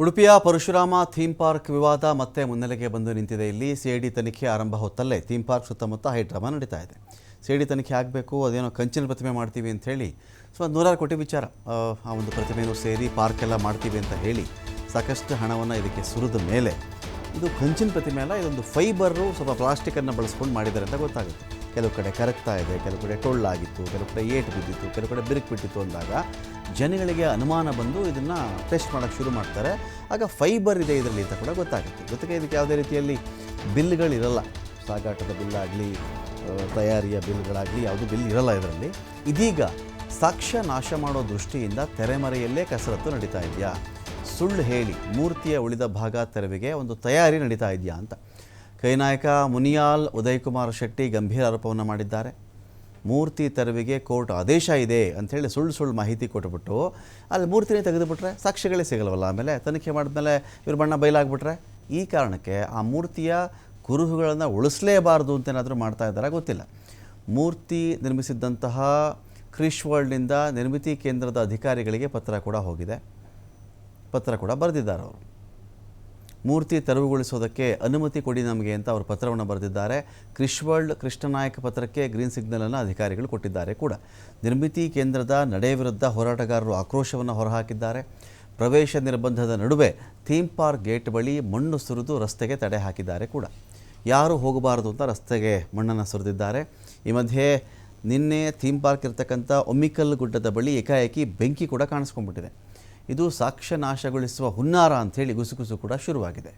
ಉಡುಪಿಯ Parashurama theme park ವಿವಾದ ಮತ್ತೆ ಮುನ್ನೆಲೆಗೆ ಬಂದು ನಿಂತಿದೆ. ಇಲ್ಲಿ ಸಿಐಡಿ ತನಿಖೆ ಆರಂಭ ಹೊತ್ತಲ್ಲೇ ಥೀಮ್ ಪಾರ್ಕ್ ಸುತ್ತಮುತ್ತ ಹೈಡ್ರಾಮಾ ನಡೀತಾ ಇದೆ. ಸಿಐಡಿ ತನಿಖೆ ಆಗಬೇಕು, ಅದೇನೋ ಕಂಚಿನ ಪ್ರತಿಮೆ ಮಾಡ್ತೀವಿ ಅಂತ ಹೇಳಿ ಸುಮಾರು 100 ಕೋಟಿ ವಿಚಾರ, ಆ ಒಂದು ಪ್ರತಿಮೆನೂ ಸೇರಿ ಪಾರ್ಕ್ ಎಲ್ಲ ಮಾಡ್ತೀವಿ ಅಂತ ಹೇಳಿ ಸಾಕಷ್ಟು ಹಣವನ್ನು ಇದಕ್ಕೆ ಸುರಿದ ಮೇಲೆ ಇದು ಕಂಚಿನ ಪ್ರತಿಮೆ ಅಲ್ಲ, ಇದೊಂದು ಫೈಬರು ಸ್ವಲ್ಪ ಪ್ಲಾಸ್ಟಿಕನ್ನು ಬಳಸ್ಕೊಂಡು ಮಾಡಿದ್ದಾರೆ ಅಂತ ಗೊತ್ತಾಗುತ್ತೆ. ಕೆಲವು ಕಡೆ ಕರಗ್ತಾ ಇದೆ, ಕೆಲವು ಕಡೆ ಟೊಳ್ಳಾಗಿತ್ತು, ಕೆಲವು ಕಡೆ ಏಟು ಬಿದ್ದಿತ್ತು, ಕೆಲವು ಕಡೆ ಬಿರುಕು ಬಿಟ್ಟಿತ್ತು ಅಂದಾಗ ಜನಗಳಿಗೆ ಅನುಮಾನ ಬಂದು ಇದನ್ನು ಟೆಸ್ಟ್ ಮಾಡೋಕ್ಕೆ ಶುರು ಮಾಡ್ತಾರೆ. ಆಗ ಫೈಬರ್ ಇದೆ ಇದರಲ್ಲಿ ಅಂತ ಕೂಡ ಗೊತ್ತಾಗುತ್ತೆ. ಜೊತೆಗೆ ಇದಕ್ಕೆ ಯಾವುದೇ ರೀತಿಯಲ್ಲಿ ಬಿಲ್ಗಳಿರಲ್ಲ, ಸಾಗಾಟದ ಬಿಲ್ಲಾಗಲಿ ತಯಾರಿಯ ಬಿಲ್ಗಳಾಗಲಿ ಯಾವುದು ಬಿಲ್ ಇರಲ್ಲ ಇದರಲ್ಲಿ. ಇದೀಗ ಸಾಕ್ಷ್ಯ ನಾಶ ಮಾಡೋ ದೃಷ್ಟಿಯಿಂದ ತೆರೆಮರೆಯಲ್ಲೇ ಕಸರತ್ತು ನಡೀತಾ ಇದೆಯಾ, ಸುಳ್ಳು ಹೇಳಿ ಮೂರ್ತಿಯ ಉಳಿದ ಭಾಗ ತೆರವಿಗೆ ಒಂದು ತಯಾರಿ ನಡೀತಾ ಇದೆಯಾ ಅಂತ ಕೈನಾಯಕ ಮುನಿಯಾಲ್ ಉದಯ್ ಕುಮಾರ್ ಶೆಟ್ಟಿ ಗಂಭೀರ ಆರೋಪವನ್ನು ಮಾಡಿದ್ದಾರೆ. ಮೂರ್ತಿ ತೆರವಿಗೆ ಕೋರ್ಟ್ ಆದೇಶ ಇದೆ ಅಂಥೇಳಿ ಸುಳ್ಳು ಮಾಹಿತಿ ಕೊಟ್ಟುಬಿಟ್ಟು ಅಲ್ಲಿ ಮೂರ್ತಿನೇ ತೆಗೆದುಬಿಟ್ರೆ ಸಾಕ್ಷ್ಯಗಳೇ ಸಿಗಲ್ವಲ್ಲ, ಆಮೇಲೆ ತನಿಖೆ ಮಾಡಿದ್ಮೇಲೆ ಇವ್ರ ಬಣ್ಣ ಬಯಲಾಗ್ಬಿಟ್ರೆ ಈ ಕಾರಣಕ್ಕೆ ಆ ಮೂರ್ತಿಯ ಕುರುಹುಗಳನ್ನು ಉಳಿಸಲೇಬಾರ್ದು ಅಂತೇನಾದರೂ ಮಾಡ್ತಾ ಇದ್ದಾರೆ ಗೊತ್ತಿಲ್ಲ. ಮೂರ್ತಿ ನಿರ್ಮಿಸಿದ್ದಂತಹ ಕ್ರಿಶ್ ವರ್ಲ್ಡ್ನಿಂದ ನಿರ್ಮಿತಿ ಕೇಂದ್ರದ ಅಧಿಕಾರಿಗಳಿಗೆ ಪತ್ರ ಕೂಡ ಹೋಗಿದೆ, ಪತ್ರ ಕೂಡ ಬರೆದಿದ್ದಾರೆ. ಅವರು ಮೂರ್ತಿ ತೆರವುಗೊಳಿಸೋದಕ್ಕೆ ಅನುಮತಿ ಕೊಡಿ ನಮಗೆ ಅಂತ ಅವರು ಪತ್ರವನ್ನು ಬರೆದಿದ್ದಾರೆ. ಕ್ರಿಶ್ ವರ್ಲ್ಡ್ ಕೃಷ್ಣನಾಯಕ್ ಪತ್ರಕ್ಕೆ ಗ್ರೀನ್ ಸಿಗ್ನಲನ್ನು ಅಧಿಕಾರಿಗಳು ಕೊಟ್ಟಿದ್ದಾರೆ ಕೂಡ. ನಿರ್ಮಿತಿ ಕೇಂದ್ರದ ನಡೆ ವಿರುದ್ಧ ಹೋರಾಟಗಾರರು ಆಕ್ರೋಶವನ್ನು ಹೊರಹಾಕಿದ್ದಾರೆ. ಪ್ರವೇಶ ನಿರ್ಬಂಧದ ನಡುವೆ ಥೀಮ್ ಪಾರ್ಕ್ ಗೇಟ್ ಬಳಿ ಮಣ್ಣು ಸುರಿದು ರಸ್ತೆಗೆ ತಡೆ ಹಾಕಿದ್ದಾರೆ ಕೂಡ. ಯಾರು ಹೋಗಬಾರದು ಅಂತ ರಸ್ತೆಗೆ ಮಣ್ಣನ್ನು ಸುರಿದಿದ್ದಾರೆ. ಈ ಮಧ್ಯೆ ನಿನ್ನೆ ಥೀಮ್ ಪಾರ್ಕ್ ಇರ್ತಕ್ಕಂಥ ಒಮ್ಮಿಕಲ್ ಗುಡ್ಡದ ಬಳಿ ಏಕಾಏಕಿ ಬೆಂಕಿ ಕೂಡ ಕಾಣಿಸ್ಕೊಂಡ್ಬಿಟ್ಟಿದೆ. ಇದು ಸಾಕ್ಷ್ಯ ನಾಶಗೊಳಿಸುವ ಹುನ್ನಾರ ಅಂಥೇಳಿ ಗುಸುಗುಸು ಕೂಡ ಶುರುವಾಗಿದೆ.